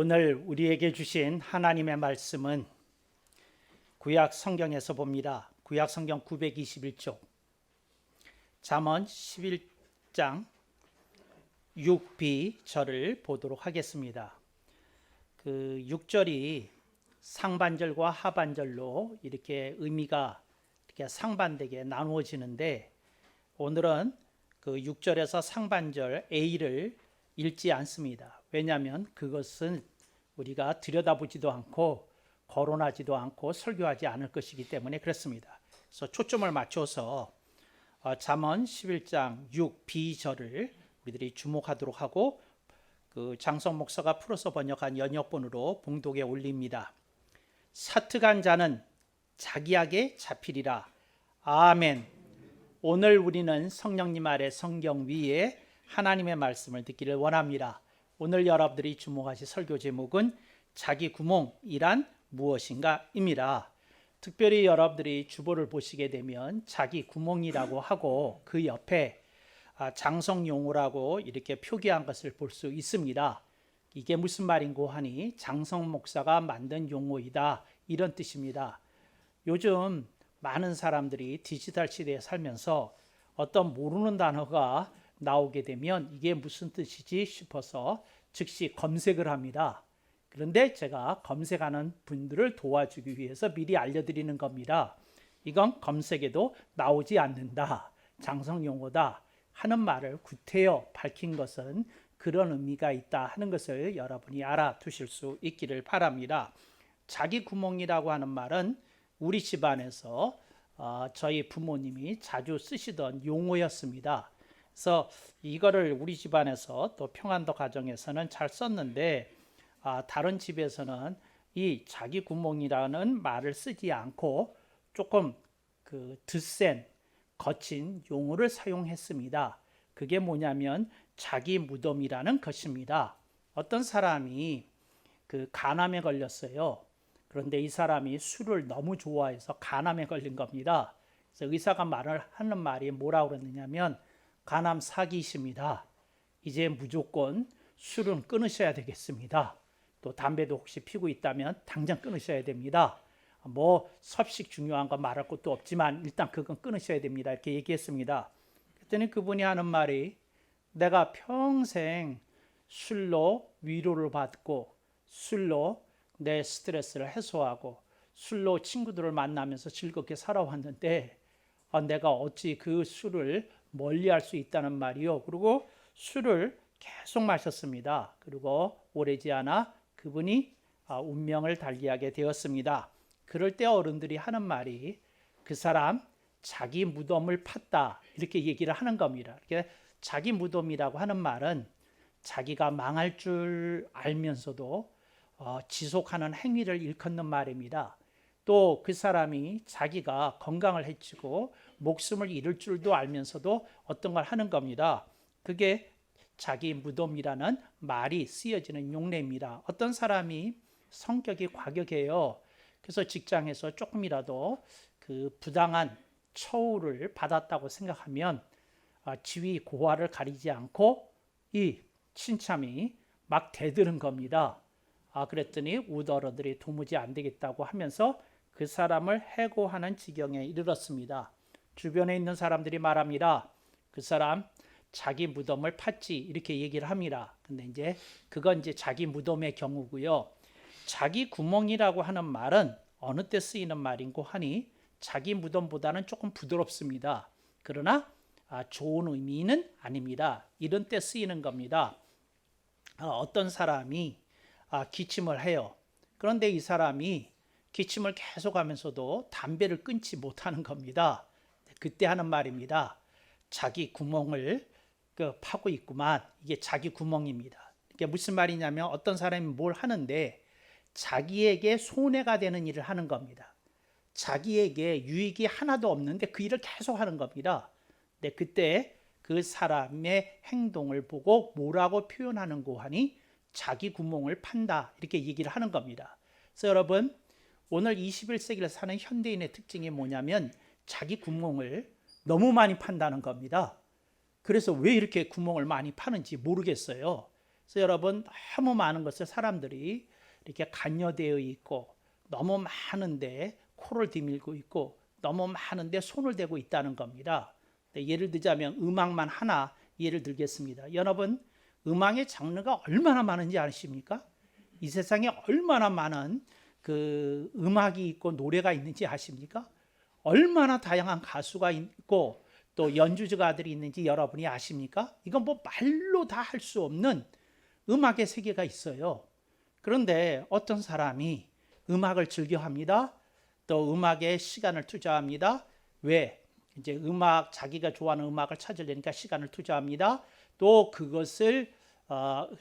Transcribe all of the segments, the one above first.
오늘 우리에게 주신 하나님의 말씀은 구약 성경에서 봅니다. 구약 성경 921쪽 잠언 11장 6b 절을 보도록 하겠습니다. 그 6절이 상반절과 하반절로 이렇게 의미가 이렇게 상반되게 나누어지는데, 오늘은 그 6절에서 상반절 A를 읽지 않습니다. 왜냐하면 그것은 우리가 들여다보지도 않고 거론하지도 않고 설교하지 않을 것이기 때문에 그렇습니다. 그래서 초점을 맞춰서 잠언 11장 6b절을 우리들이 주목하도록 하고, 그 장성 목사가 풀어서 번역한 연역본으로 봉독에 올립니다. 사특한 자는 자기에게 잡히리라. 아멘. 오늘 우리는 성령님 아래 성경 위에 하나님의 말씀을 듣기를 원합니다. 오늘 여러분들이 주목하실 설교 제목은 자기 구멍이란 무엇인가 입니다. 특별히 여러분들이 주보를 보시게 되면 자기 구멍이라고 하고 그 옆에 장성 용어라고 이렇게 표기한 것을 볼 수 있습니다. 이게 무슨 말인고 하니 장성 목사가 만든 용어이다, 이런 뜻입니다. 요즘 많은 사람들이 디지털 시대에 살면서 어떤 모르는 단어가 나오게 되면 이게 무슨 뜻이지 싶어서 즉시 검색을 합니다. 그런데 제가 검색하는 분들을 도와주기 위해서 미리 알려드리는 겁니다. 이건 검색에도 나오지 않는다, 장성 용어다 하는 말을 구태여 밝힌 것은 그런 의미가 있다 하는 것을 여러분이 알아두실 수 있기를 바랍니다. 자기 구멍이라고 하는 말은 우리 집안에서 저희 부모님이 자주 쓰시던 용어였습니다. 그래서 이거를 우리 집안에서 또 평안도 가정에서는 잘 썼는데, 다른 집에서는 이 자기 구멍이라는 말을 쓰지 않고 조금 그 드센 거친 용어를 사용했습니다. 그게 뭐냐면 자기 무덤이라는 것입니다. 어떤 사람이 그 간암에 걸렸어요. 그런데 이 사람이 술을 너무 좋아해서 간암에 걸린 겁니다. 그래서 의사가 하는 말이 뭐라고 그랬느냐면, 간암 사기십니다. 이제 무조건 술은 끊으셔야 되겠습니다. 또 담배도 혹시 피고 있다면 당장 끊으셔야 됩니다. 뭐 섭식 중요한 거 말할 것도 없지만 일단 그건 끊으셔야 됩니다, 이렇게 얘기했습니다. 그랬더니 그분이 하는 말이, 내가 평생 술로 위로를 받고 술로 내 스트레스를 해소하고 술로 친구들을 만나면서 즐겁게 살아왔는데 내가 어찌 그 술을 멀리할 수 있다는 말이요. 그리고 술을 계속 마셨습니다. 그리고 오래지 않아 그분이 운명을 달리하게 되었습니다. 그럴 때 어른들이 하는 말이, 그 사람 자기 무덤을 팠다, 이렇게 얘기를 하는 겁니다. 이렇게 자기 무덤이라고 하는 말은 자기가 망할 줄 알면서도 지속하는 행위를 일컫는 말입니다. 또 그 사람이 자기가 건강을 해치고 목숨을 잃을 줄도 알면서도 어떤 걸 하는 겁니다. 그게 자기 무덤이라는 말이 쓰여지는 용례입니다. 어떤 사람이 성격이 과격해요. 그래서 직장에서 조금이라도 그 부당한 처우를 받았다고 생각하면 지위 고하를 가리지 않고 이 친참이 막 대드는 겁니다. 그랬더니 우더러들이 도무지 안 되겠다고 하면서 그 사람을 해고하는 지경에 이르렀습니다. 주변에 있는 사람들이 말합니다. 그 사람 자기 무덤을 팠지, 이렇게 얘기를 합니다. 근데 이제 그건 이제 자기 무덤의 경우고요. 자기 구멍이라고 하는 말은 어느 때 쓰이는 말인고 하니 자기 무덤보다는 조금 부드럽습니다. 그러나 좋은 의미는 아닙니다. 이런 때 쓰이는 겁니다. 어떤 사람이 기침을 해요. 그런데 이 사람이 기침을 계속하면서도 담배를 끊지 못하는 겁니다. 그때 하는 말입니다. 자기 구멍을 파고 있구만. 이게 자기 구멍입니다. 이게 무슨 말이냐면, 어떤 사람이 뭘 하는데 자기에게 손해가 되는 일을 하는 겁니다. 자기에게 유익이 하나도 없는데 그 일을 계속 하는 겁니다. 근데 그때 그 사람의 행동을 보고 뭐라고 표현하는고 하니 자기 구멍을 판다, 이렇게 얘기를 하는 겁니다. 그래서 여러분, 오늘 21세기를 사는 현대인의 특징이 뭐냐면 자기 구멍을 너무 많이 판다는 겁니다. 그래서 왜 이렇게 구멍을 많이 파는지 모르겠어요. 그래서 여러분 너무 많은 것을 사람들이 이렇게 관여되어 있고 너무 많은데 코를 디밀고 있고 너무 많은데 손을 대고 있다는 겁니다. 예를 들자면 음악만 하나 예를 들겠습니다. 여러분 음악의 장르가 얼마나 많은지 아십니까? 이 세상에 얼마나 많은 그 음악이 있고 노래가 있는지 아십니까? 얼마나 다양한 가수가 있고 또 연주자들이 있는지 여러분이 아십니까? 이건 뭐 말로 다 할 수 없는 음악의 세계가 있어요. 그런데 어떤 사람이 음악을 즐겨합니다. 또 음악에 시간을 투자합니다. 왜? 이제 자기가 좋아하는 음악을 찾으려니까 시간을 투자합니다. 또 그것을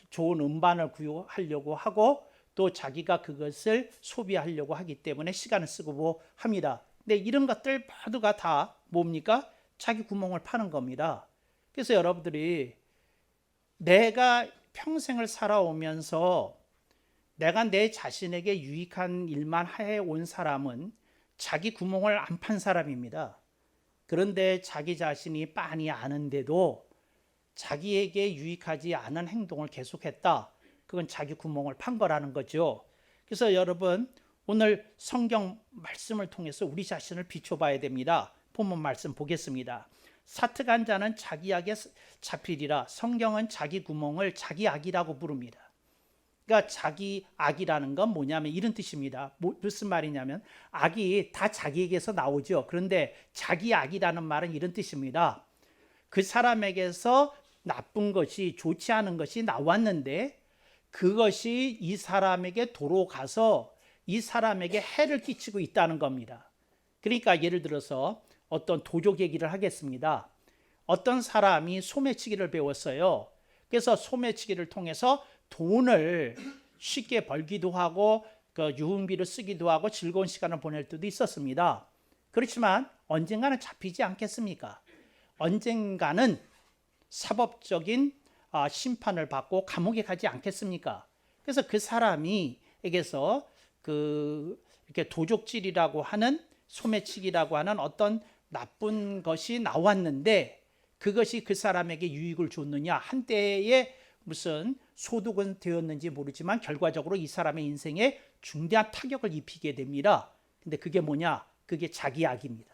좋은 음반을 구하려고 하고 또 자기가 그것을 소비하려고 하기 때문에 시간을 쓰고 합니다. 근데 이런 것들 모두가 다 뭡니까? 자기 구멍을 파는 겁니다. 그래서 여러분들이 내가 평생을 살아오면서 내가 내 자신에게 유익한 일만 해온 사람은 자기 구멍을 안 판 사람입니다. 그런데 자기 자신이 빤히 아는데도 자기에게 유익하지 않은 행동을 계속했다. 그건 자기 구멍을 판 거라는 거죠. 그래서 여러분 오늘 성경 말씀을 통해서 우리 자신을 비춰봐야 됩니다. 본문 말씀 보겠습니다. 사특한 자는 자기 악에 잡히리라. 성경은 자기 구멍을 자기 악이라고 부릅니다. 그러니까 자기 악이라는 건 뭐냐면 이런 뜻입니다. 무슨 말이냐면 악이 다 자기에게서 나오죠. 그런데 자기 악이라는 말은 이런 뜻입니다. 그 사람에게서 나쁜 것이 좋지 않은 것이 나왔는데 그것이 이 사람에게 도로 가서 이 사람에게 해를 끼치고 있다는 겁니다. 그러니까 예를 들어서 어떤 도적 얘기를 하겠습니다. 어떤 사람이 소매치기를 배웠어요. 그래서 소매치기를 통해서 돈을 쉽게 벌기도 하고 그 유흥비를 쓰기도 하고 즐거운 시간을 보낼 때도 있었습니다. 그렇지만 언젠가는 잡히지 않겠습니까? 언젠가는 사법적인 심판을 받고 감옥에 가지 않겠습니까? 그래서 그 사람이에게서 이렇게 도적질이라고 하는 소매치기라고 하는 어떤 나쁜 것이 나왔는데 그것이 그 사람에게 유익을 줬느냐? 한때에 무슨 소득은 되었는지 모르지만 결과적으로 이 사람의 인생에 중대한 타격을 입히게 됩니다. 근데 그게 뭐냐? 그게 자기 악입니다.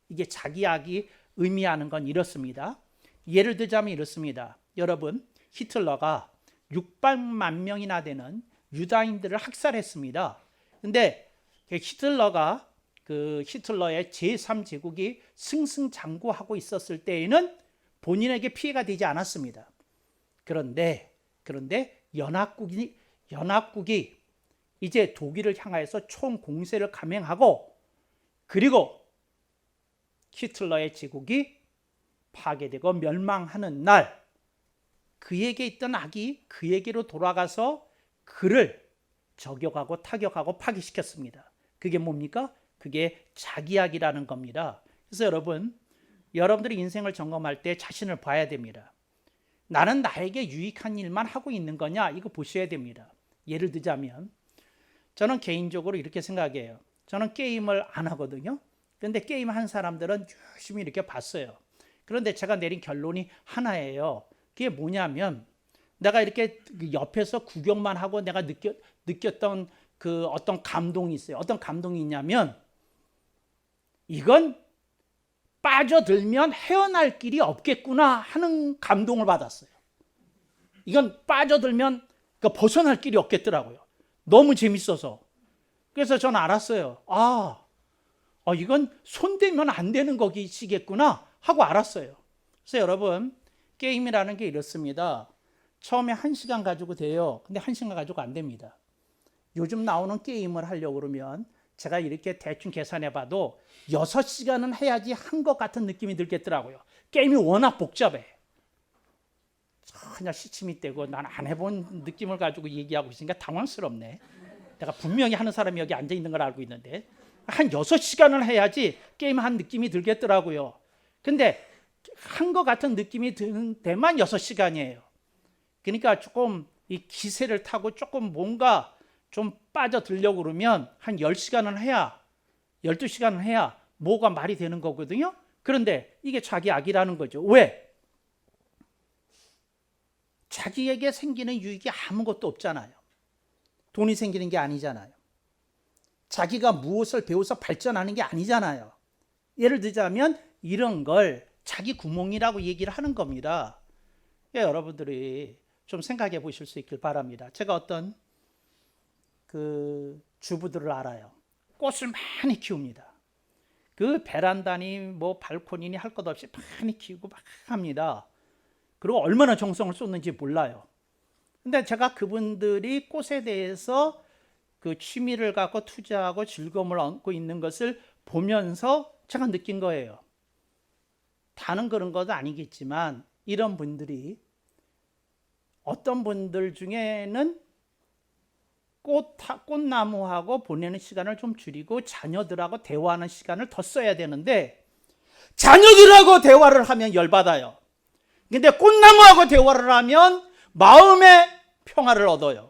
이게 자기 악이 의미하는 건 이렇습니다. 예를 들자면 이렇습니다. 여러분, 히틀러가 600만 명이나 되는 유다인들을 학살했습니다. 근데 히틀러의 제3제국이 승승장구하고 있었을 때에는 본인에게 피해가 되지 않았습니다. 그런데 연합국이 이제 독일을 향하여서 총공세를 감행하고 그리고 히틀러의 제국이 파괴되고 멸망하는 날 그에게 있던 악이 그에게로 돌아가서 그를 저격하고 타격하고 파괴시켰습니다. 그게 뭡니까? 그게 자기 악이라는 겁니다. 그래서 여러분들이 인생을 점검할 때 자신을 봐야 됩니다. 나는 나에게 유익한 일만 하고 있는 거냐? 이거 보셔야 됩니다. 예를 들자면 저는 개인적으로 이렇게 생각해요. 저는 게임을 안 하거든요. 그런데 게임 한 사람들은 열심히 이렇게 봤어요. 그런데 제가 내린 결론이 하나예요. 그게 뭐냐면 내가 이렇게 옆에서 구경만 하고 내가 느꼈던 그 어떤 감동이 있어요. 어떤 감동이 있냐면 이건 빠져들면 헤어날 길이 없겠구나 하는 감동을 받았어요. 이건 빠져들면 벗어날 길이 없겠더라고요. 너무 재밌어서. 그래서 저는 알았어요. 이건 손대면 안 되는 것이겠구나 하고 알았어요. 그래서 여러분 게임이라는 게 이렇습니다. 처음에 1시간 가지고 돼요. 근데 1시간 가지고 안 됩니다. 요즘 나오는 게임을 하려고 그러면 제가 이렇게 대충 계산해 봐도 6시간은 해야지 한 것 같은 느낌이 들겠더라고요. 게임이 워낙 복잡해. 전혀 시침이 떼고 난 안 해본 느낌을 가지고 얘기하고 있으니까 당황스럽네. 내가 분명히 하는 사람이 여기 앉아 있는 걸 알고 있는데 한 6시간을 해야지 게임 한 느낌이 들겠더라고요. 근데 한 것 같은 느낌이 드는 데만 6시간이에요. 그러니까 조금 이 기세를 타고 조금 뭔가 좀 빠져들려고 그러면 한 10시간은 해야 12시간은 해야 뭐가 말이 되는 거거든요. 그런데 이게 자기 악이라는 거죠. 왜? 자기에게 생기는 유익이 아무것도 없잖아요. 돈이 생기는 게 아니잖아요. 자기가 무엇을 배워서 발전하는 게 아니잖아요. 예를 들자면 이런 걸 자기 구멍이라고 얘기를 하는 겁니다. 여러분들이 좀 생각해 보실 수 있길 바랍니다. 제가 어떤 그 주부들을 알아요. 꽃을 많이 키웁니다. 그 베란다니 뭐 발코니니 할 것 없이 많이 키우고 막 합니다. 그리고 얼마나 정성을 쏟는지 몰라요. 근데 제가 그분들이 꽃에 대해서 그 취미를 갖고 투자하고 즐거움을 얻고 있는 것을 보면서 제가 느낀 거예요. 다는 그런 것도 아니겠지만 이런 분들이 어떤 분들 중에는 꽃나무하고 보내는 시간을 좀 줄이고 자녀들하고 대화하는 시간을 더 써야 되는데 자녀들하고 대화를 하면 열받아요. 근데 꽃나무하고 대화를 하면 마음의 평화를 얻어요.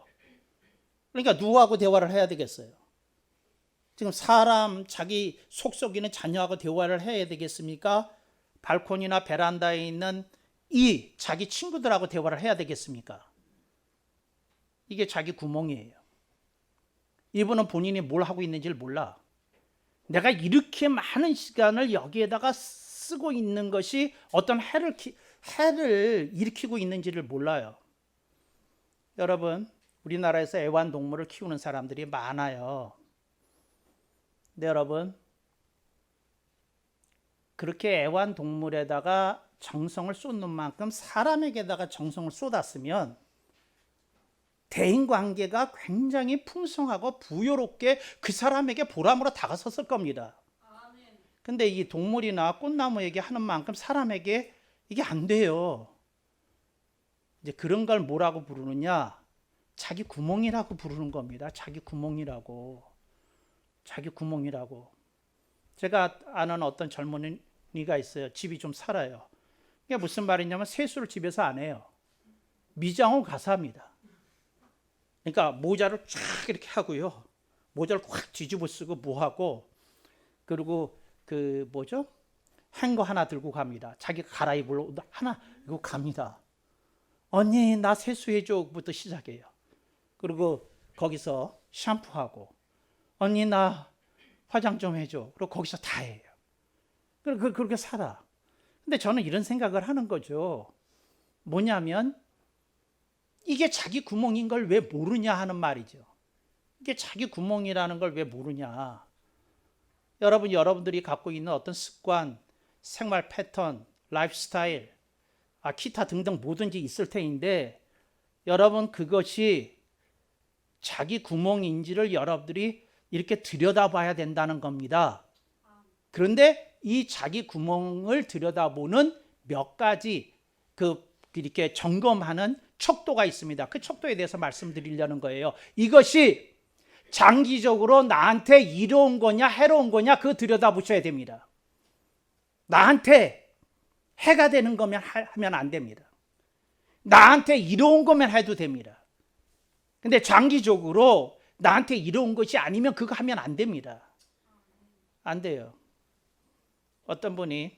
그러니까 누구하고 대화를 해야 되겠어요? 지금 사람 자기 속속이는 자녀하고 대화를 해야 되겠습니까? 발코니나 베란다에 있는 이 자기 친구들하고 대화를 해야 되겠습니까? 이게 자기 구멍이에요. 이분은 본인이 뭘 하고 있는지를 몰라. 내가 이렇게 많은 시간을 여기에다가 쓰고 있는 것이 어떤 해를 일으키고 있는지를 몰라요. 여러분, 우리나라에서 애완동물을 키우는 사람들이 많아요. 근데 여러분, 그렇게 애완동물에다가 정성을 쏟는 만큼 사람에게다가 정성을 쏟았으면 대인관계가 굉장히 풍성하고 부요롭게 그 사람에게 보람으로 다가섰을 겁니다. 근데 이 동물이나 꽃나무에게 하는 만큼 사람에게 이게 안 돼요. 이제 그런 걸 뭐라고 부르느냐? 자기 구멍이라고 부르는 겁니다. 자기 구멍이라고. 자기 구멍이라고. 제가 아는 어떤 젊은이가 있어요. 집이 좀 살아요. 이게 무슨 말이냐면 세수를 집에서 안 해요. 미장원 가서 합니다. 그러니까 모자를 쫙 이렇게 하고요. 모자를 확 뒤집어 쓰고 뭐하고 그리고 그 뭐죠? 행거 하나 들고 갑니다. 자기가 갈아입을 옷 하나 이거 갑니다. 언니 나 세수해줘부터 시작해요. 그리고 거기서 샴푸하고 언니 나 화장 좀 해줘. 그리고 거기서 다 해요. 그렇게 살아. 근데 저는 이런 생각을 하는 거죠. 뭐냐면 이게 자기 구멍인 걸 왜 모르냐 하는 말이죠. 이게 자기 구멍이라는 걸 왜 모르냐. 여러분들이 갖고 있는 어떤 습관, 생활 패턴, 라이프 스타일, 기타 등등 뭐든지 있을 테인데 여러분 그것이 자기 구멍인지를 여러분들이 이렇게 들여다봐야 된다는 겁니다. 그런데 이 자기 구멍을 들여다보는 몇 가지 이렇게 점검하는 척도가 있습니다. 그 척도에 대해서 말씀드리려는 거예요. 이것이 장기적으로 나한테 이로운 거냐 해로운 거냐 그거 들여다보셔야 됩니다. 나한테 해가 되는 거면 하면 안 됩니다. 나한테 이로운 거면 해도 됩니다. 근데 장기적으로 나한테 이로운 것이 아니면 그거 하면 안 됩니다. 안 돼요. 어떤 분이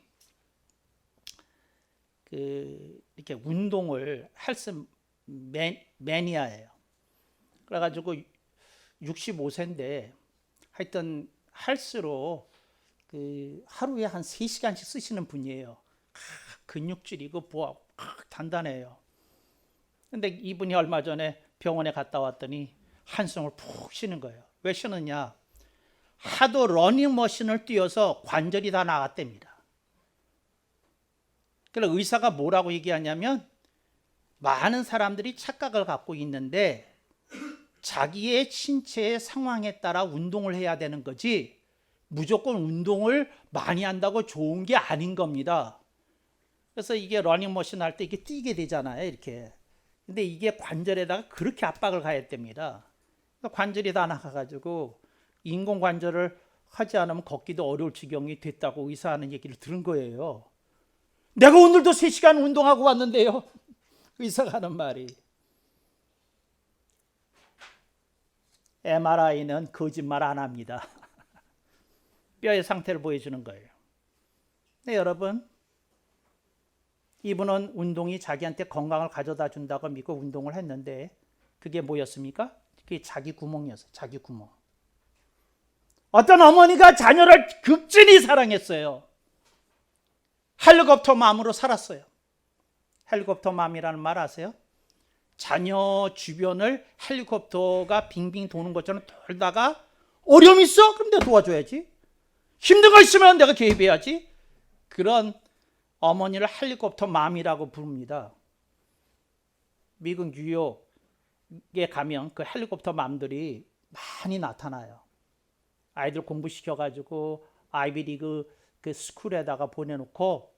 이렇게 운동을 헬스 매니아예요. 그래가지고 65세인데 하여튼 헬스로 하루에 한 3시간씩 쓰시는 분이에요. 근육질이고 뭐 단단해요. 근데 이분이 얼마 전에 병원에 갔다 왔더니 한숨을 푹 쉬는 거예요. 왜 쉬느냐? 하도 러닝머신을 뛰어서 관절이 다 나갔답니다. 그래서 의사가 뭐라고 얘기하냐면 많은 사람들이 착각을 갖고 있는데 자기의 신체의 상황에 따라 운동을 해야 되는 거지 무조건 운동을 많이 한다고 좋은 게 아닌 겁니다. 그래서 이게 러닝머신 할 때 이게 뛰게 되잖아요. 이렇게. 근데 이게 관절에다가 그렇게 압박을 가했답니다. 관절이 다 나가가지고 인공관절을 하지 않으면 걷기도 어려울 지경이 됐다고 의사 하는 얘기를 들은 거예요. 내가 오늘도 3시간 운동하고 왔는데요. 의사가 하는 말이. MRI는 거짓말 안 합니다. 뼈의 상태를 보여주는 거예요. 네, 여러분. 이분은 운동이 자기한테 건강을 가져다 준다고 믿고 운동을 했는데 그게 뭐였습니까? 그게 자기 구멍이었어요. 자기 구멍. 어떤 어머니가 자녀를 극진히 사랑했어요. 헬리콥터 맘으로 살았어요. 헬리콥터 맘이라는 말 아세요? 자녀 주변을 헬리콥터가 빙빙 도는 것처럼 돌다가 어려움 있어? 그럼 내가 도와줘야지. 힘든 거 있으면 내가 개입해야지. 그런 어머니를 헬리콥터 맘이라고 부릅니다. 미국 뉴욕에 가면 그 헬리콥터 맘들이 많이 나타나요. 아이들 공부시켜가지고 아이비리그 그 스쿨에다가 보내놓고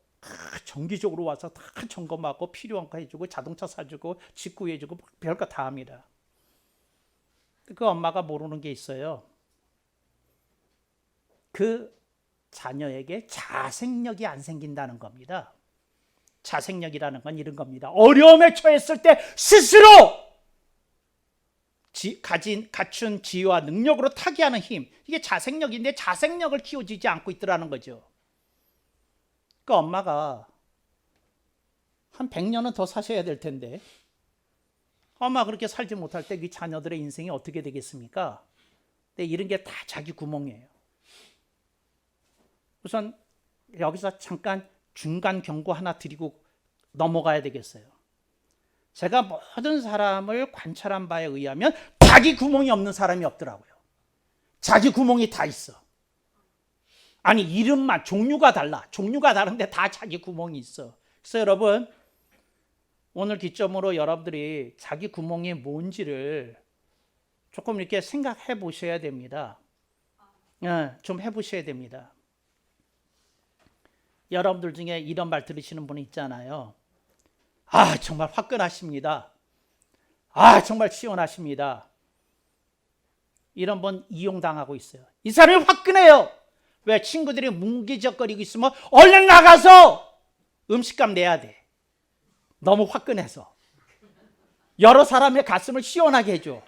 정기적으로 와서 다 점검하고 필요한 거 해주고 자동차 사주고 집 구해주고 별거 다 합니다. 그 엄마가 모르는 게 있어요. 그 자녀에게 자생력이 안 생긴다는 겁니다. 자생력이라는 건 이런 겁니다. 어려움에 처했을 때 스스로 갖춘 지혜와 능력으로 타개하는 힘, 이게 자생력인데 자생력을 키워주지 않고 있더라는 거죠. 그 엄마가 한 100년은 더 사셔야 될 텐데 엄마 그렇게 살지 못할 때 그 자녀들의 인생이 어떻게 되겠습니까? 근데 이런 게 다 자기 구멍이에요. 우선 여기서 잠깐 중간 경고 하나 드리고 넘어가야 되겠어요. 제가 모든 사람을 관찰한 바에 의하면 자기 구멍이 없는 사람이 없더라고요. 자기 구멍이 다 있어. 아니 이름만 종류가 달라. 종류가 다른데 다 자기 구멍이 있어. 그래서 여러분 오늘 기점으로 여러분들이 자기 구멍이 뭔지를 조금 이렇게 생각해 보셔야 됩니다. 좀 해보셔야 됩니다. 여러분들 중에 이런 말 들으시는 분 있잖아요. 아 정말 화끈하십니다. 아 정말 시원하십니다. 이런 분 이용당하고 있어요. 이 사람이 화끈해요. 왜? 친구들이 뭉기적거리고 있으면 얼른 나가서 음식값 내야 돼. 너무 화끈해서. 여러 사람의 가슴을 시원하게 해줘.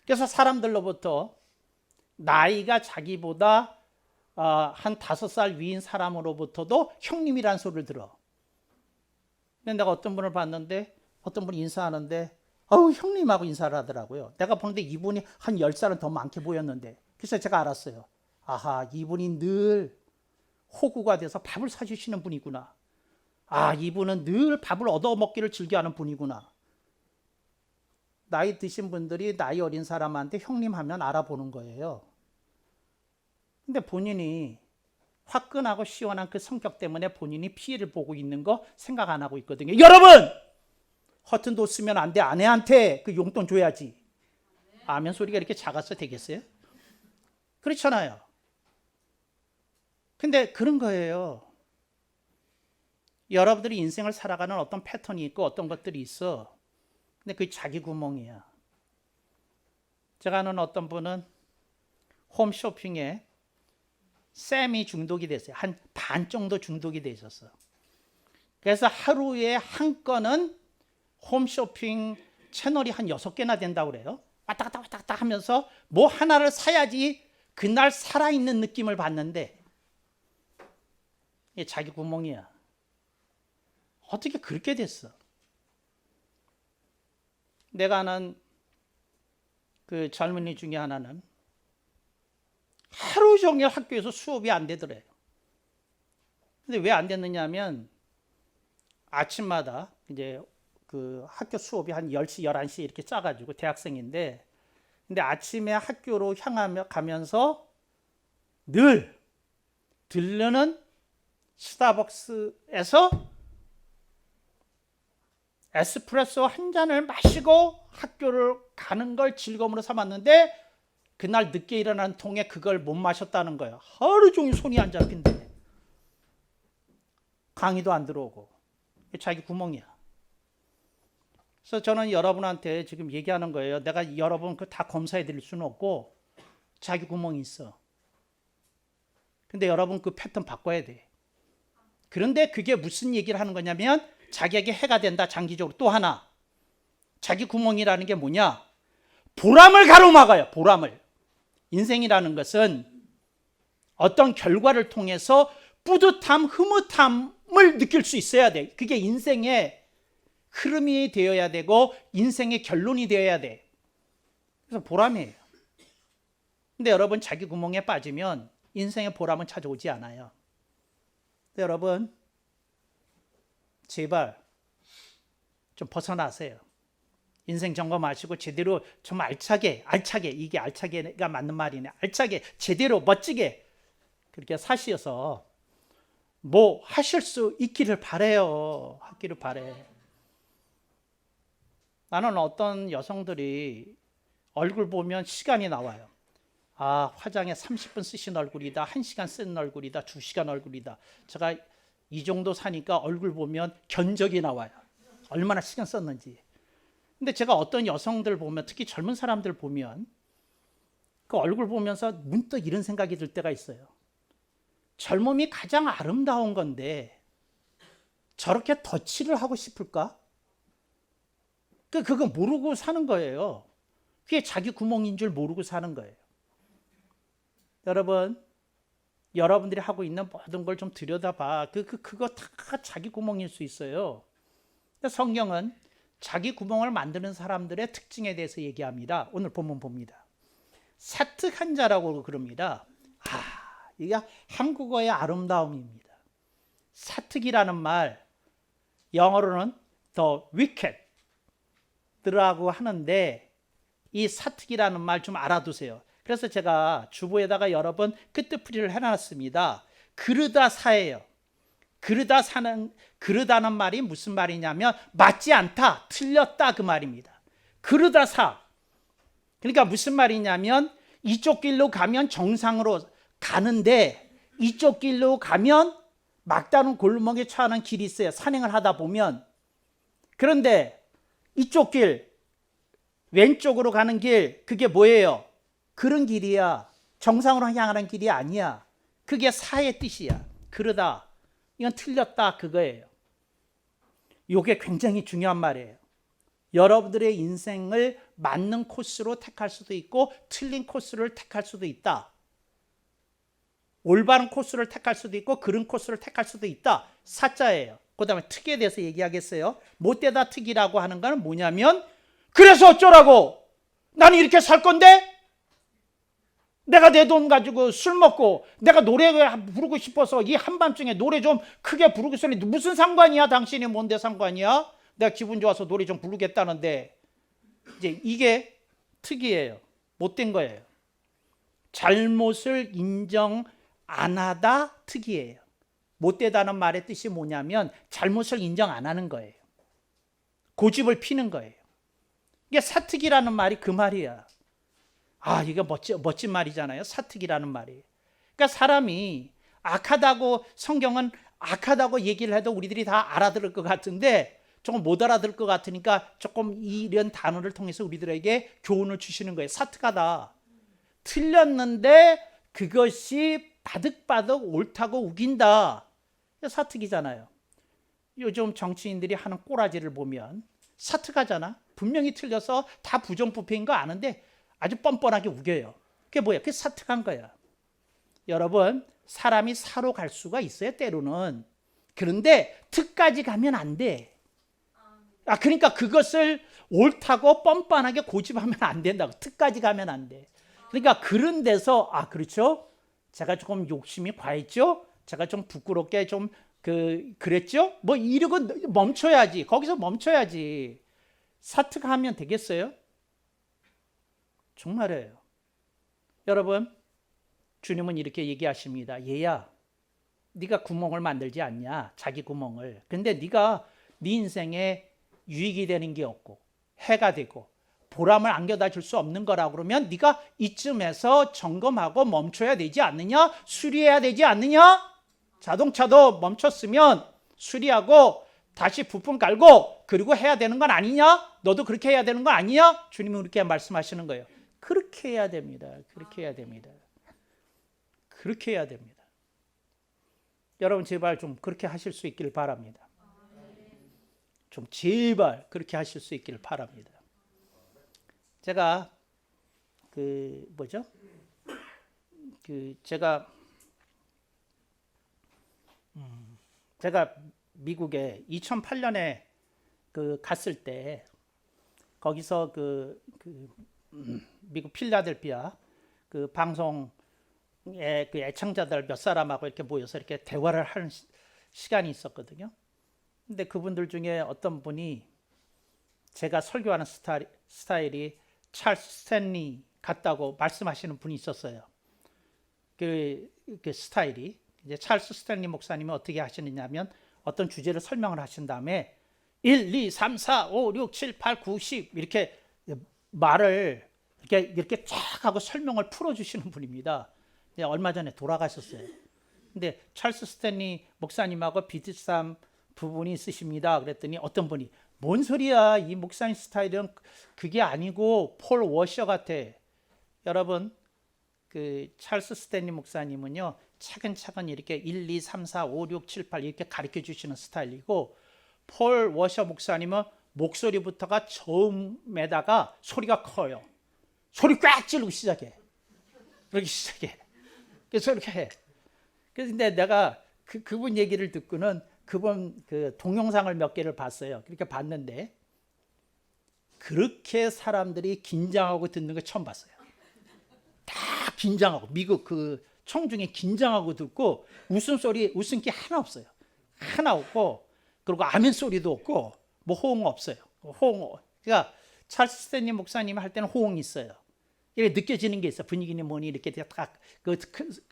그래서 사람들로부터 나이가 자기보다 한 5살 위인 사람으로부터도 형님이란 소리를 들어. 근데 내가 어떤 분을 봤는데 어떤 분이 인사하는데 형님하고 인사를 하더라고요. 내가 보는데 이분이 한 10살은 더 많게 보였는데 그래서 제가 알았어요. 아하, 이분이 늘 호구가 돼서 밥을 사주시는 분이구나. 아, 이분은 늘 밥을 얻어먹기를 즐겨하는 분이구나. 나이 드신 분들이 나이 어린 사람한테 형님 하면 알아보는 거예요. 근데 본인이 화끈하고 시원한 그 성격 때문에 본인이 피해를 보고 있는 거 생각 안 하고 있거든요. 여러분! 허튼 돈 쓰면 안 돼. 아내한테 그 용돈 줘야지. 아멘 소리가 이렇게 작아서 되겠어요? 그렇잖아요. 근데 그런 거예요. 여러분들이 인생을 살아가는 어떤 패턴이 있고 어떤 것들이 있어. 근데 그게 자기 구멍이야. 제가 아는 어떤 분은 홈쇼핑에 세미 중독이 됐어요. 한 반 정도 중독이 돼 있었어. 그래서 하루에 한 건은 홈쇼핑 채널이 한 6개나 된다고 그래요. 왔다 갔다 하면서 뭐 하나를 사야지 그날 살아있는 느낌을 받는데 이게 자기 구멍이야. 어떻게 그렇게 됐어? 내가 아는 그 젊은이 중에 하나는 하루 종일 학교에서 수업이 안 되더래요. 근데 왜 안 됐느냐 하면 아침마다 이제 그 학교 수업이 한 10시, 11시 이렇게 짜가지고 대학생인데 근데 아침에 학교로 가면서 늘 들르는 스타벅스에서 에스프레소 한 잔을 마시고 학교를 가는 걸 즐거움으로 삼았는데 그날 늦게 일어난 통에 그걸 못 마셨다는 거예요. 하루 종일 손이 안 잡힌대. 강의도 안 들어오고. 자기 구멍이야. 그래서 저는 여러분한테 지금 얘기하는 거예요. 내가 여러분 그 다 검사해 드릴 수는 없고 자기 구멍이 있어. 근데 여러분 그 패턴 바꿔야 돼. 그런데 그게 무슨 얘기를 하는 거냐면 자기에게 해가 된다. 장기적으로. 또 하나. 자기 구멍이라는 게 뭐냐? 보람을 가로막아요. 보람을. 인생이라는 것은 어떤 결과를 통해서 뿌듯함, 흐뭇함을 느낄 수 있어야 돼. 그게 인생의 흐름이 되어야 되고 인생의 결론이 되어야 돼. 그래서 보람이에요. 근데 여러분 자기 구멍에 빠지면 인생의 보람은 찾아오지 않아요. 여러분 제발 좀 벗어나세요. 인생 점검하시고 제대로 좀 알차게 이게 알차게가 맞는 말이네. 알차게 제대로 멋지게 그렇게 사셔서 뭐 하실 수 있기를 바래요. 하기를 바래. 나는 어떤 여성들이 얼굴 보면 시간이 나와요. 아, 화장에 30분 쓰신 얼굴이다. 1시간 쓴 얼굴이다. 2시간 얼굴이다. 제가 이 정도 사니까 얼굴 보면 견적이 나와요. 얼마나 시간 썼는지. 근데 제가 어떤 여성들 보면, 특히 젊은 사람들 보면 그 얼굴 보면서 문득 이런 생각이 들 때가 있어요. 젊음이 가장 아름다운 건데 저렇게 덧칠을 하고 싶을까? 그거 모르고 사는 거예요. 그게 자기 구멍인 줄 모르고 사는 거예요. 여러분, 여러분들이 하고 있는 모든 걸 좀 들여다봐. 그거 다 자기 구멍일 수 있어요. 성경은 자기 구멍을 만드는 사람들의 특징에 대해서 얘기합니다. 오늘 본문 봅니다. 사특한 자라고 그럽니다. 이게 한국어의 아름다움입니다. 사특이라는 말, 영어로는 the wicked라고 하는데 이 사특이라는 말 좀 알아두세요. 그래서 제가 주보에다가 여러 번 끄트풀이를 해놨습니다. 그르다 사예요. 그르다는 말이 무슨 말이냐면 맞지 않다, 틀렸다 그 말입니다. 그르다 사. 그러니까 무슨 말이냐면 이쪽 길로 가면 정상으로 가는데 이쪽 길로 가면 막다른 골목에 처하는 길이 있어요. 산행을 하다 보면. 그런데 이쪽 길, 왼쪽으로 가는 길, 그게 뭐예요? 그런 길이야. 정상으로 향하는 길이 아니야. 그게 사의 뜻이야. 그러다. 이건 틀렸다 그거예요. 이게 굉장히 중요한 말이에요. 여러분들의 인생을 맞는 코스로 택할 수도 있고 틀린 코스를 택할 수도 있다. 올바른 코스를 택할 수도 있고 그런 코스를 택할 수도 있다. 사자예요. 그 다음에 특에 대해서 얘기하겠어요. 못되다 특이라고 하는 거는 뭐냐면 그래서 어쩌라고? 나는 이렇게 살 건데 내가 내 돈 가지고 술 먹고 내가 노래 부르고 싶어서 이 한밤중에 노래 좀 크게 부르고 싶으니 무슨 상관이야? 당신이 뭔데 상관이야? 내가 기분 좋아서 노래 좀 부르겠다는데. 이제 이게 특이해요. 못된 거예요. 잘못을 인정 안 하다 특이해요. 못되다는 말의 뜻이 뭐냐면 잘못을 인정 안 하는 거예요. 고집을 피는 거예요. 이게 사특이라는 말이 그 말이야. 이게 멋진 말이잖아요. 사특이라는 말이. 그러니까 사람이 악하다고, 성경은 악하다고 얘기를 해도 우리들이 다 알아들을 것 같은데 조금 못 알아들을 것 같으니까 조금 이런 단어를 통해서 우리들에게 교훈을 주시는 거예요. 사특하다. 틀렸는데 그것이 바득바득 옳다고 우긴다. 사특이잖아요. 요즘 정치인들이 하는 꼬라지를 보면 사특하잖아. 분명히 틀려서 다 부정부패인 거 아는데 아주 뻔뻔하게 우겨요. 그게 뭐야? 그게 사특한 거야. 여러분, 사람이 사로 갈 수가 있어요, 때로는. 그런데 특까지 가면 안 돼. 그러니까 그것을 옳다고 뻔뻔하게 고집하면 안 된다고. 특까지 가면 안 돼. 그러니까 그런 데서 그렇죠? 제가 조금 욕심이 과했죠? 제가 좀 부끄럽게 좀 그랬죠? 뭐 이러고 멈춰야지. 거기서 멈춰야지. 사특하면 되겠어요? 정말이에요. 여러분, 주님은 이렇게 얘기하십니다. 얘야, 네가 구멍을 만들지 않냐? 자기 구멍을. 근데 네가 네 인생에 유익이 되는 게 없고 해가 되고 보람을 안겨다 줄 수 없는 거라고 그러면 네가 이쯤에서 점검하고 멈춰야 되지 않느냐? 수리해야 되지 않느냐? 자동차도 멈췄으면 수리하고 다시 부품 깔고 그리고 해야 되는 건 아니냐? 너도 그렇게 해야 되는 거 아니냐? 주님은 그렇게 말씀하시는 거예요. 그렇게 해야 됩니다. 그렇게 해야 됩니다. 그렇게 해야 됩니다. 여러분 제발 좀 그렇게 하실 수 있기를 바랍니다. 좀 제발 그렇게 하실 수 있기를 바랍니다. 제가 제가 제가 미국에 2008년에 갔을 때 거기서 미국 필라델피아 방송의 애청자들 몇 사람하고 이렇게 모여서 이렇게 대화를 하는 시간이 있었거든요. 근데 그분들 중에 어떤 분이 제가 설교하는 스타일이 찰스 스탠리 같다고 말씀하시는 분이 있었어요. 그 스타일이 이제 찰스 스탠리 목사님이 어떻게 하시느냐면 어떤 주제를 설명을 하신 다음에 1, 2, 3, 4, 5, 6, 7, 8, 9, 10 이렇게 말을 이렇게 쫙 하고 설명을 풀어주시는 분입니다. 얼마 전에 돌아가셨어요. 근데 찰스 스탠리 목사님하고 비슷한 부분이 있으십니다. 그랬더니 어떤 분이 뭔 소리야, 이 목사님 스타일은 그게 아니고 폴 워셔 같아. 여러분, 찰스 스탠리 목사님은요 차근차근 이렇게 1, 2, 3, 4, 5, 6, 7, 8 이렇게 가르쳐 주시는 스타일이고, 폴 워셔 목사님은 목소리부터가 저음에다가 소리가 커요. 소리 꽉 지르고 시작해. 그렇게 시작해. 그래서 이렇게 해. 근데 내가 그분 얘기를 듣고는 그분 동영상을 몇 개를 봤어요. 그렇게 봤는데 그렇게 사람들이 긴장하고 듣는 거 처음 봤어요. 다 긴장하고, 미국 청중이 긴장하고 듣고 웃음기 하나 없어요. 하나 없고, 그리고 아멘 소리도 없고, 뭐 호응 없어요. 그러니까 찰스 스탠리 목사님 할 때는 호응이 있어요. 이렇게 느껴지는 게 있어. 분위기는 뭐니 이렇게 딱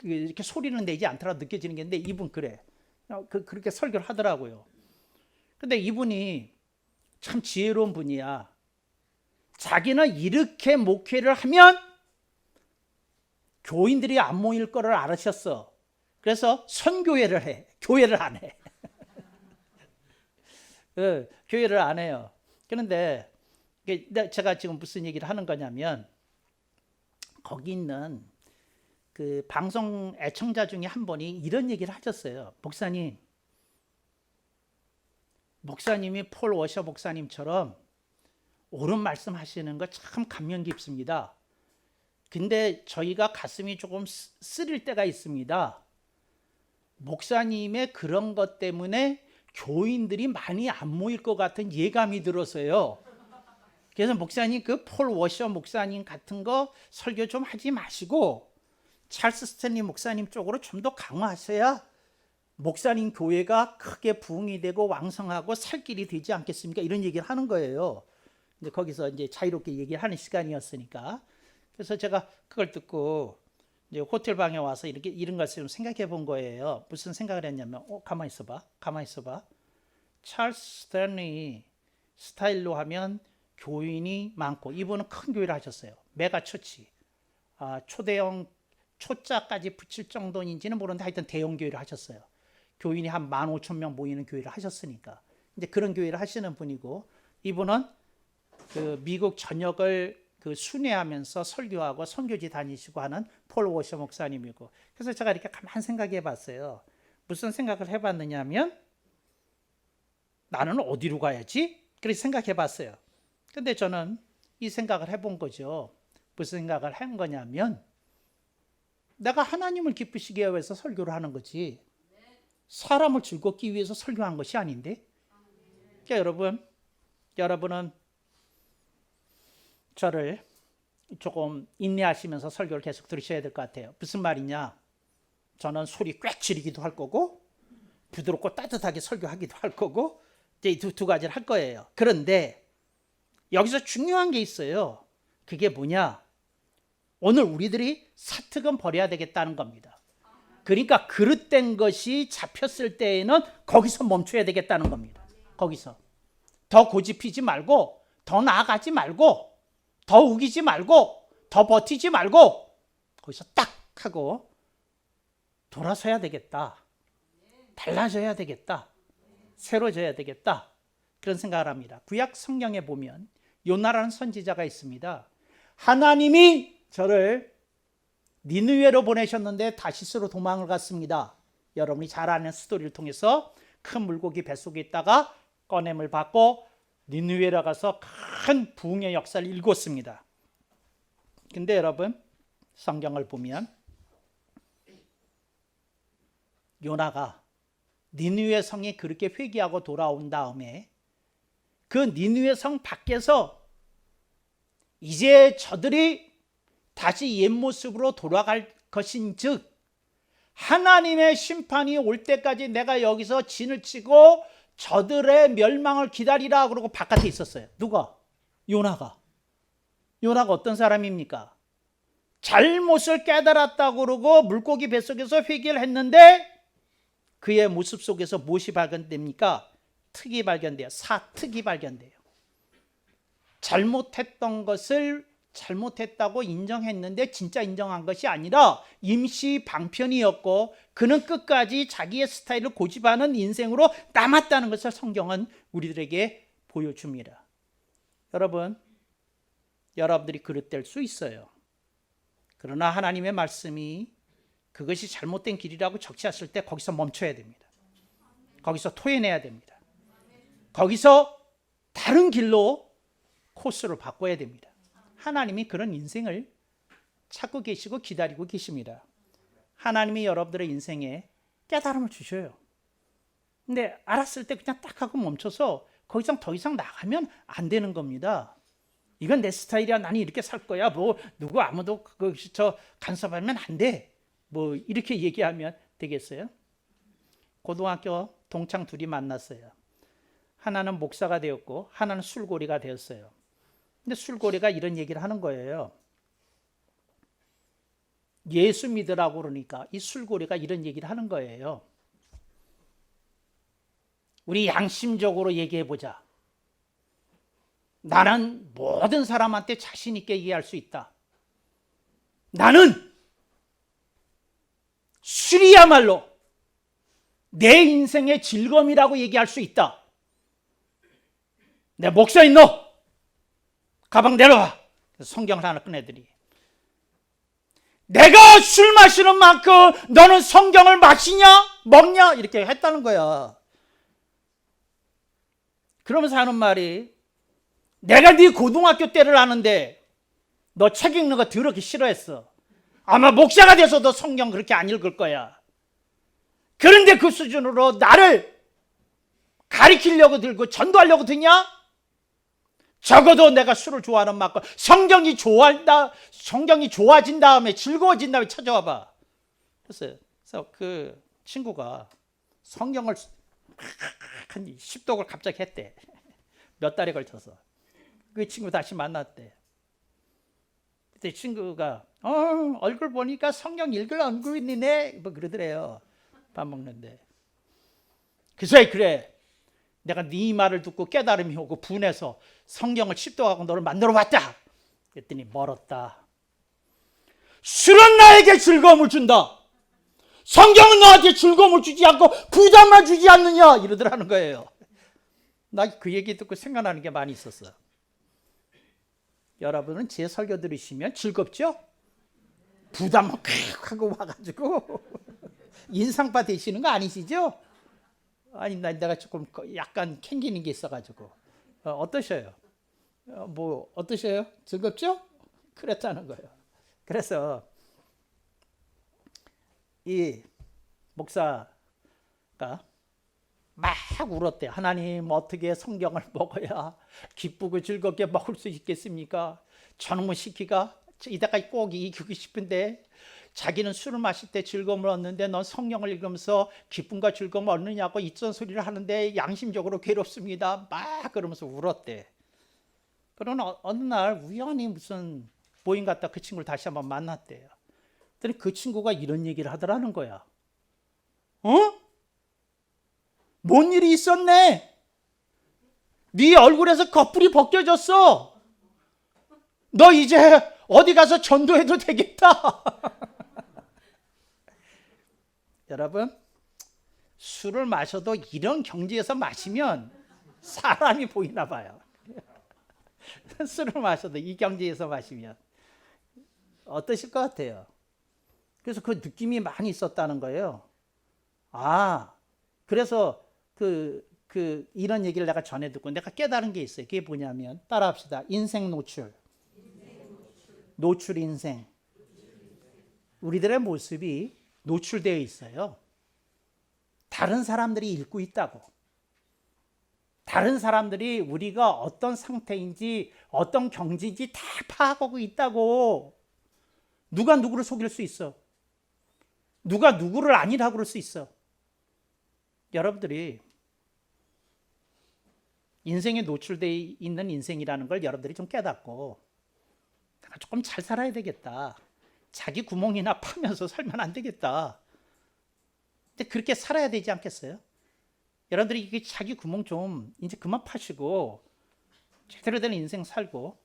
이렇게 소리는 내지 않더라도 느껴지는 게 있는데 이분 그래. 그렇게 설교를 하더라고요. 근데 이분이 참 지혜로운 분이야. 자기는 이렇게 목회를 하면 교인들이 안 모일 거를 알으셨어. 그래서 선교회를 해. 교회를 안 해. 교회를 안 해요. 그런데 제가 지금 무슨 얘기를 하는 거냐면, 거기 있는 방송 애청자 중에 한 분이 이런 얘기를 하셨어요. 목사님이 폴 워셔 목사님처럼 옳은 말씀 하시는 거 참 감명 깊습니다. 근데 저희가 가슴이 조금 쓰릴 때가 있습니다. 목사님의 그런 것 때문에 교인들이 많이 안 모일 것 같은 예감이 들어서요. 그래서 목사님 폴 워셔 목사님 같은 거 설교 좀 하지 마시고 찰스 스탠리 목사님 쪽으로 좀 더 강화하셔야 목사님 교회가 크게 부흥이 되고 왕성하고 살 길이 되지 않겠습니까? 이런 얘기를 하는 거예요. 근데 거기서 이제 자유롭게 얘기를 하는 시간이었으니까. 그래서 제가 그걸 듣고 이제 호텔 방에 와서 이런 것을 생각해 본 거예요. 무슨 생각을 했냐면, 가만히 있어봐. 찰스 스탠리 스타일로 하면 교인이 많고, 이분은 큰 교회를 하셨어요. 메가 처치. 초대형 초자까지 붙일 정도인지는 모르는데 하여튼 대형 교회를 하셨어요. 교인이 한 15,000명 모이는 교회를 하셨으니까. 이제 그런 교회를 하시는 분이고, 이분은 미국 전역을 순회하면서 설교하고 선교지 다니시고 하는 폴 워셔 목사님이고. 그래서 제가 이렇게 가만 생각해 봤어요. 무슨 생각을 해봤느냐면, 나는 어디로 가야지? 그렇게 생각해 봤어요. 근데 저는 이 생각을 해본 거죠. 무슨 생각을 한 거냐면, 내가 하나님을 기쁘시게 위해서 설교를 하는 거지 사람을 즐겁기 위해서 설교한 것이 아닌데. 그러니까 여러분은 저를 조금 인내하시면서 설교를 계속 들으셔야 될 것 같아요. 무슨 말이냐? 저는 소리 꽥 지르기도 할 거고, 부드럽고 따뜻하게 설교하기도 할 거고, 이제 두 가지를 할 거예요. 그런데 여기서 중요한 게 있어요. 그게 뭐냐? 오늘 우리들이 사특은 버려야 되겠다는 겁니다. 그러니까 그릇된 것이 잡혔을 때에는 거기서 멈춰야 되겠다는 겁니다. 거기서 더 고집피지 말고, 더 나아가지 말고, 더 우기지 말고, 더 버티지 말고, 거기서 딱 하고 돌아서야 되겠다. 달라져야 되겠다. 새로져야 되겠다. 그런 생각을 합니다. 구약 성경에 보면 요나라는 선지자가 있습니다. 하나님이 저를 니느웨로 보내셨는데 다시스로 도망을 갔습니다. 여러분이 잘 아는 스토리를 통해서 큰 물고기 뱃속에 있다가 꺼냄을 받고 니느웨로 가서 큰 부흥의 역사를 일궜습니다. 근데 여러분, 성경을 보면 요나가 니느웨 성이 그렇게 회개하고 돌아온 다음에 그 니느웨 성 밖에서 이제 저들이 다시 옛 모습으로 돌아갈 것인즉 하나님의 심판이 올 때까지 내가 여기서 진을 치고 저들의 멸망을 기다리라 그러고 바깥에 있었어요. 누가? 요나가. 요나가 어떤 사람입니까? 잘못을 깨달았다고 그러고 물고기 뱃속에서 회개를 했는데 그의 모습 속에서 무엇이 발견됩니까? 특이 발견돼요. 사특이 발견돼요. 잘못했던 것을 잘못했다고 인정했는데 진짜 인정한 것이 아니라 임시 방편이었고 그는 끝까지 자기의 스타일을 고집하는 인생으로 남았다는 것을 성경은 우리들에게 보여줍니다. 여러분, 여러분들이 그릇될 수 있어요. 그러나 하나님의 말씀이 그것이 잘못된 길이라고 적시했을 때 거기서 멈춰야 됩니다. 거기서 토해내야 됩니다. 거기서 다른 길로 코스를 바꿔야 됩니다. 하나님이 그런 인생을 찾고 계시고 기다리고 계십니다. 하나님이 여러분들의 인생에 깨달음을 주셔요. 근데 알았을 때 그냥 딱 하고 멈춰서 거기서 더 이상 나가면 안 되는 겁니다. 이건 내 스타일이야. 나는 이렇게 살 거야. 뭐 누구 아무도 저 간섭하면 안 돼. 뭐 이렇게 얘기하면 되겠어요? 고등학교 동창 둘이 만났어요. 하나는 목사가 되었고 하나는 술고리가 되었어요. 근데 술고리가 이런 얘기를 하는 거예요. 예수 믿으라고 그러니까 이 술고리가 이런 얘기를 하는 거예요. 우리 양심적으로 얘기해 보자. 나는 모든 사람한테 자신 있게 얘기할 수 있다. 나는 술이야말로 내 인생의 즐거움이라고 얘기할 수 있다. 내 목사인 너 가방 내려와. 성경을 하나 꺼내더니 내가 술 마시는 만큼 너는 성경을 마시냐 먹냐 이렇게 했다는 거야. 그러면서 하는 말이 내가 네 고등학교 때를 아는데 너 책 읽는 거 더럽게 싫어했어. 아마 목사가 돼서도 성경 그렇게 안 읽을 거야. 그런데 그 수준으로 나를 가리키려고 들고 전도하려고 드냐? 적어도 내가 술을 좋아하는 만큼 성경이 좋아진 다음에 즐거워진 다음에 찾아와봐. 그래서 그 친구가 성경을 한 10독을 갑자기 했대. 몇 달에 걸쳐서. 그 친구 다시 만났대. 그때 친구가 얼굴 보니까 성경 읽을 얼굴이네 뭐 그러더래요. 밥 먹는데. 그래서 그래. 내가 네 말을 듣고 깨달음이 오고 분해서 성경을 십독하고 너를 만들어 봤다. 그랬더니 멀었다. 술은 나에게 즐거움을 준다. 성경은 너한테 즐거움을 주지 않고 부담만 주지 않느냐 이러더라는 거예요. 나 그 얘기 듣고 생각나는 게 많이 있었어. 여러분은 제 설교 들으시면 즐겁죠? 부담만 하고 와가지고 인상파 되시는 거 아니시죠? 아니 내가 조금 약간 캥기는 게 있어가지고 어떠셔요? 뭐 어떠셔요? 즐겁죠? 그랬다는 거예요. 그래서 이 목사가 막 울었대. 하나님 어떻게 성경을 먹어야 기쁘고 즐겁게 먹을 수 있겠습니까? 저놈의 시키가 이때까지 꼭 이기고 싶은데 자기는 술을 마실 때 즐거움을 얻는데 넌 성경을 읽으면서 기쁨과 즐거움을 얻느냐고 이런 소리를 하는데 양심적으로 괴롭습니다. 막 그러면서 울었대. 그러나 어느 날 우연히 무슨 모임 갔다 그 친구를 다시 한번 만났대요. 그랬더니 그 친구가 이런 얘기를 하더라는 거야. 뭔 일이 있었네? 네 얼굴에서 겉불이 벗겨졌어. 너 이제 어디 가서 전도해도 되겠다. 여러분, 술을 마셔도 이런 경지에서 마시면 사람이 보이나 봐요. 술을 마셔도 이 경지에서 마시면 어떠실 것 같아요? 그래서 그 느낌이 많이 있었다는 거예요. 그래서 이런 얘기를 내가 전해 듣고 내가 깨달은 게 있어요. 그게 뭐냐면 따라합시다. 인생 노출. 노출 인생. 우리들의 모습이 노출되어 있어요. 다른 사람들이 읽고 있다고. 다른 사람들이 우리가 어떤 상태인지 어떤 경지인지 다 파악하고 있다고. 누가 누구를 속일 수 있어? 누가 누구를 아니라고 그럴 수 있어? 여러분들이 인생에 노출되어 있는 인생이라는 걸 여러분들이 좀 깨닫고 내가 조금 잘 살아야 되겠다. 자기 구멍이나 파면서 살면 안 되겠다. 근데 그렇게 살아야 되지 않겠어요? 여러분들이 이게 자기 구멍 좀 이제 그만 파시고 제대로 된 인생 살고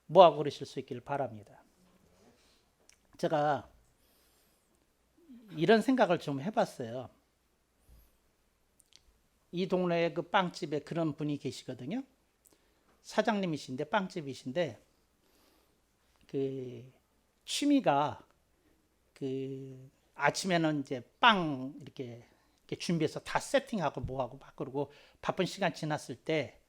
뭐하고 그러실 수 있기를 바랍니다. 제가 이런 생각을 좀 해봤어요. 이 동네에 그 빵집에 그런 분이 계시거든요. 사장님이신데 빵집이신데 그 취미가 그 아침에는 이제 빵 이렇게 준비해서 다 세팅하고 뭐하고 막 그러고 바쁜 시간 지났을 때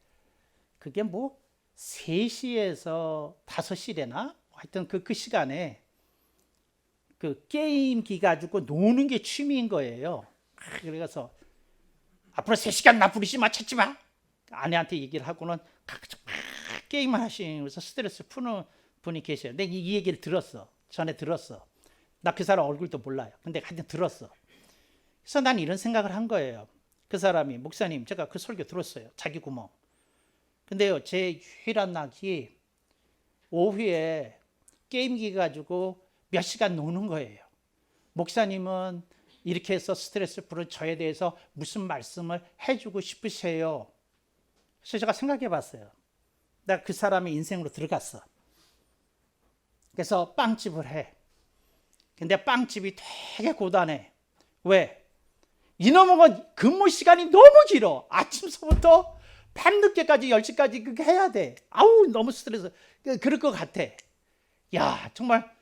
그게 뭐 3시에서 5시래나 하여튼 그 시간에 그 게임기 가지고 노는 게 취미인 거예요. 그래서 앞으로 3시간 나 부리지 마, 찾지 마. 아내한테 얘기를 하고는 게임을 하시면서 스트레스 푸는 분이 계셔요. 근데 이 얘기를 들었어. 전에 들었어. 나 그 사람 얼굴도 몰라요. 근데 하여튼 들었어. 그래서 난 이런 생각을 한 거예요. 그 사람이 목사님 제가 그 설교 들었어요. 자기 구멍. 근데요 제 유일한 낙이 오후에 게임기 가지고 몇 시간 노는 거예요. 목사님은 이렇게 해서 스트레스 풀은 저에 대해서 무슨 말씀을 해주고 싶으세요? 그래서 제가 생각해 봤어요. 내가 그 사람의 인생으로 들어갔어. 그래서 빵집을 해. 근데 빵집이 되게 고단해. 왜? 이놈은 근무 시간이 너무 길어. 아침서부터 밤늦게까지 10시까지 그게 해야 돼. 아우 너무 스트레스. 그럴 것 같아. 야 정말.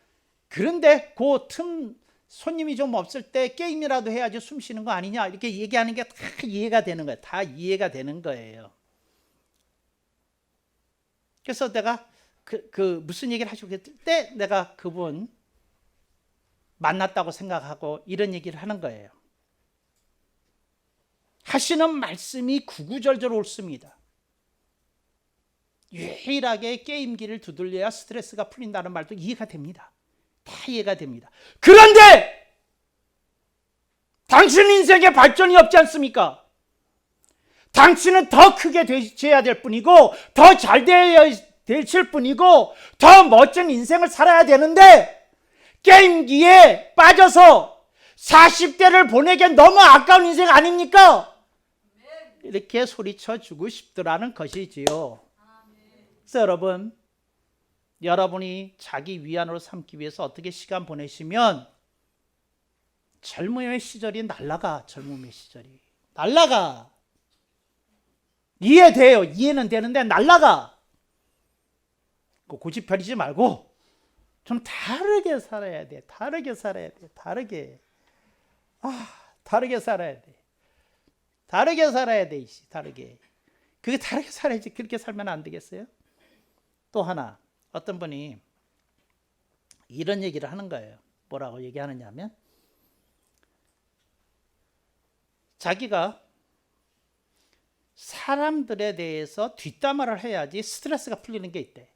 그런데 그 틈 손님이 좀 없을 때 게임이라도 해야지 숨 쉬는 거 아니냐 이렇게 얘기하는 게 다 이해가 되는 거예요. 다 이해가 되는 거예요. 그래서 내가 그 무슨 얘기를 하시고 때 내가 그분 만났다고 생각하고 이런 얘기를 하는 거예요. 하시는 말씀이 구구절절 옳습니다. 유일하게 게임기를 두들려야 스트레스가 풀린다는 말도 이해가 됩니다. 다 이해가 됩니다. 그런데 당신 인생에 발전이 없지 않습니까? 당신은 더 크게 되셔야 될 뿐이고 더 잘 되실 뿐이고 더 멋진 인생을 살아야 되는데 게임기에 빠져서 40대를 보내기엔 너무 아까운 인생 아닙니까? 이렇게 소리쳐 주고 싶더라는 것이지요. 그래서 여러분이 자기 위안으로 삼기 위해서 어떻게 시간 보내시면 젊음의 시절이 날아가. 젊음의 시절이 날아가. 이해돼요. 이해는 되는데 날아가. 고집펴리지 말고 좀 다르게 살아야 돼. 다르게 살아야 돼. 다르게. 다르게 살아야 돼. 다르게 살아야 돼. 다르게. 그게 다르게 살아야지. 그렇게 살면 안 되겠어요? 또 하나. 어떤 분이 이런 얘기를 하는 거예요. 뭐라고 얘기하느냐 하면 자기가 사람들에 대해서 뒷담화를 해야지 스트레스가 풀리는 게 있대.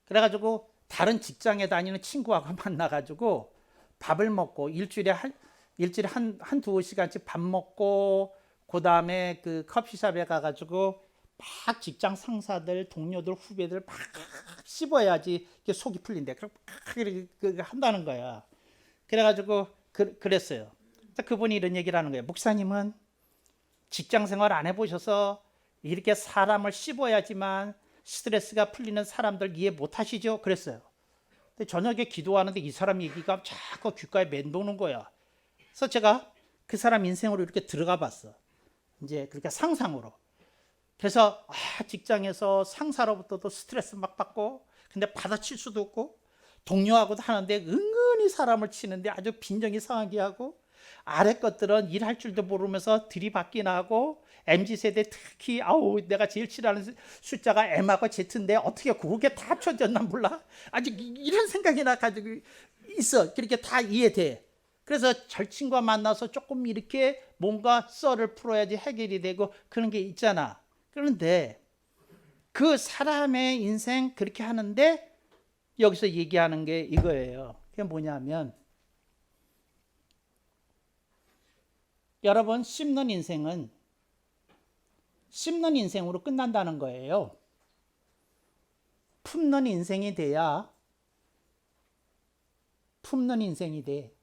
그래가지고 다른 직장에 다니는 친구하고 만나가지고 밥을 먹고 일주일에 한두 시간씩 밥 먹고 그 다음에 그 커피숍에 가가지고 막 직장 상사들, 동료들, 후배들 막 씹어야지 속이 풀린대. 그렇게 한다는 거야. 그래가지고 그랬어요. 그분이 이런 얘기를 하는 거예요. 목사님은 직장 생활 안 해보셔서 이렇게 사람을 씹어야지만 스트레스가 풀리는 사람들 이해 못 하시죠? 그랬어요. 근데 저녁에 기도하는데 이 사람 얘기가 자꾸 귓가에 맴도는 거야. 그래서 제가 그 사람 인생으로 이렇게 들어가 봤어. 이제 그렇게 상상으로. 그래서 직장에서 상사로부터도 스트레스 막 받고 근데 받아칠 수도 없고 동료하고도 하는데 은근히 사람을 치는데 아주 빈정이 상하게 하고 아래 것들은 일할 줄도 모르면서 들이받기나 하고 MZ세대 특히 내가 제일 싫어하는 숫자가 M하고 Z인데 어떻게 그렇게 다 합쳐졌나 몰라. 아직 이런 생각이 나 가지고 있어. 그렇게 다 이해돼. 그래서 절친과 만나서 조금 이렇게 뭔가 썰을 풀어야지 해결이 되고 그런 게 있잖아. 그런데 그 사람의 인생 그렇게 하는데 여기서 얘기하는 게 이거예요. 그게 뭐냐면 여러분 씹는 인생은 씹는 인생으로 끝난다는 거예요. 품는 인생이 돼야 품는 인생이 돼.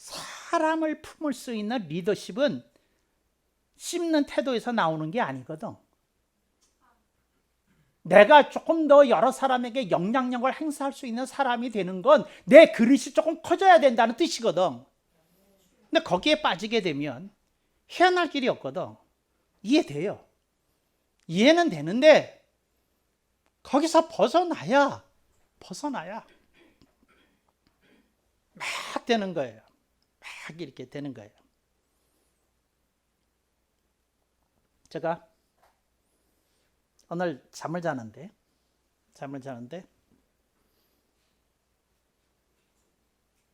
사람을 품을 수 있는 리더십은 씹는 태도에서 나오는 게 아니거든. 내가 조금 더 여러 사람에게 영향력을 행사할 수 있는 사람이 되는 건 내 그릇이 조금 커져야 된다는 뜻이거든. 근데 거기에 빠지게 되면 헤어날 길이 없거든. 이해돼요. 이해는 되는데 거기서 벗어나야 막 되는 거예요. 막 이렇게 되는 거예요. 제가 오늘 잠을 자는데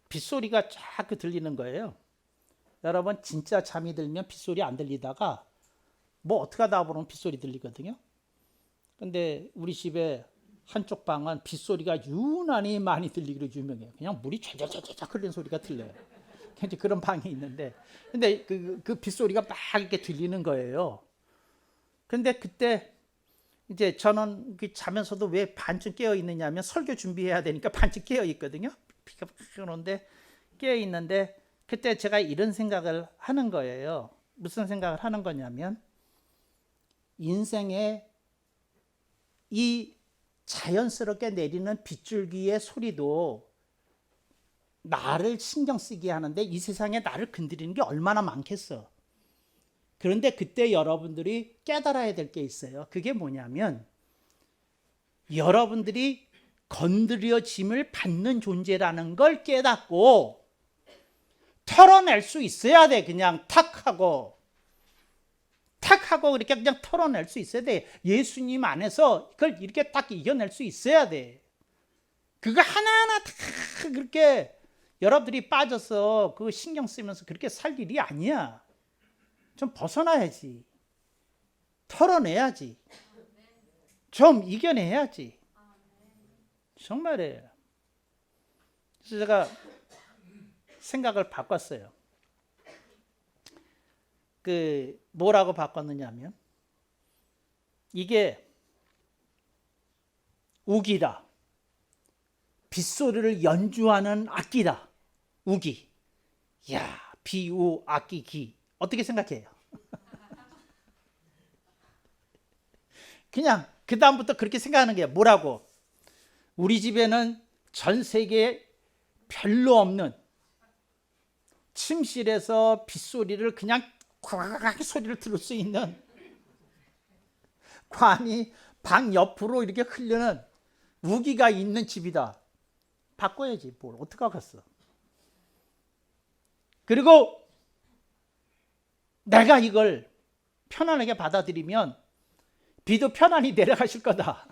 빗소리가 자꾸 들리는 거예요. 여러분 진짜 잠이 들면 빗소리 안 들리다가 뭐 어떻게 하다 보면 빗소리 들리거든요. 근데 우리 집에 한쪽 방은 빗소리가 유난히 많이 들리기로 유명해요. 그냥 물이 촤촤촤촤 흐르는 소리가 들려요. 이제 그런 방이 있는데, 근데 그 빗소리가 막 이렇게 들리는 거예요. 근데 그때 이제 저는 자면서도 왜 반쯤 깨어 있느냐면 설교 준비해야 되니까 반쯤 깨어 있거든요. 비가 오는데 깨어 있는데 그때 제가 이런 생각을 하는 거예요. 무슨 생각을 하는 거냐면 인생에 이 자연스럽게 내리는 빗줄기의 소리도 나를 신경 쓰게 하는데 이 세상에 나를 건드리는 게 얼마나 많겠어. 그런데 그때 여러분들이 깨달아야 될 게 있어요. 그게 뭐냐면 여러분들이 건드려짐을 받는 존재라는 걸 깨닫고 털어낼 수 있어야 돼. 그냥 탁 하고 이렇게 그냥 털어낼 수 있어야 돼. 예수님 안에서 그걸 이렇게 딱 이겨낼 수 있어야 돼. 그거 하나하나 다 그렇게 여러분들이 빠져서 그거 신경 쓰면서 그렇게 살 일이 아니야. 좀 벗어나야지. 털어내야지. 좀 이겨내야지. 정말이에요. 그래서 제가 생각을 바꿨어요. 뭐라고 바꿨느냐면 이게 우기다. 빗소리를 연주하는 악기다. 우기. 야, 비우 악기 기. 어떻게 생각해요? 그냥 그 다음부터 그렇게 생각하는 게 뭐라고? 우리 집에는 전 세계에 별로 없는 침실에서 빗소리를 그냥 꽉 소리를 들을 수 있는 관이 방 옆으로 이렇게 흐르는 우기가 있는 집이다. 바꿔야지. 뭘 어떻게 하겠어. 그리고 내가 이걸 편안하게 받아들이면 비도 편안히 내려가실 거다.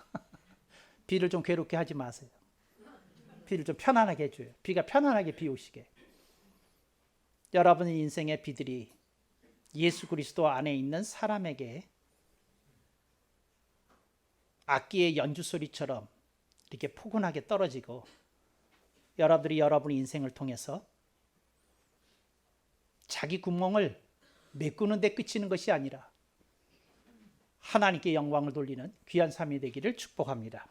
비를 좀 괴롭게 하지 마세요. 비를 좀 편안하게 해줘요. 비가 편안하게 비오시게. 여러분의 인생의 비들이 예수 그리스도 안에 있는 사람에게 악기의 연주 소리처럼 이렇게 포근하게 떨어지고 여러분들이 여러분의 인생을 통해서 자기 구멍을 메꾸는 데 그치는 것이 아니라 하나님께 영광을 돌리는 귀한 삶이 되기를 축복합니다.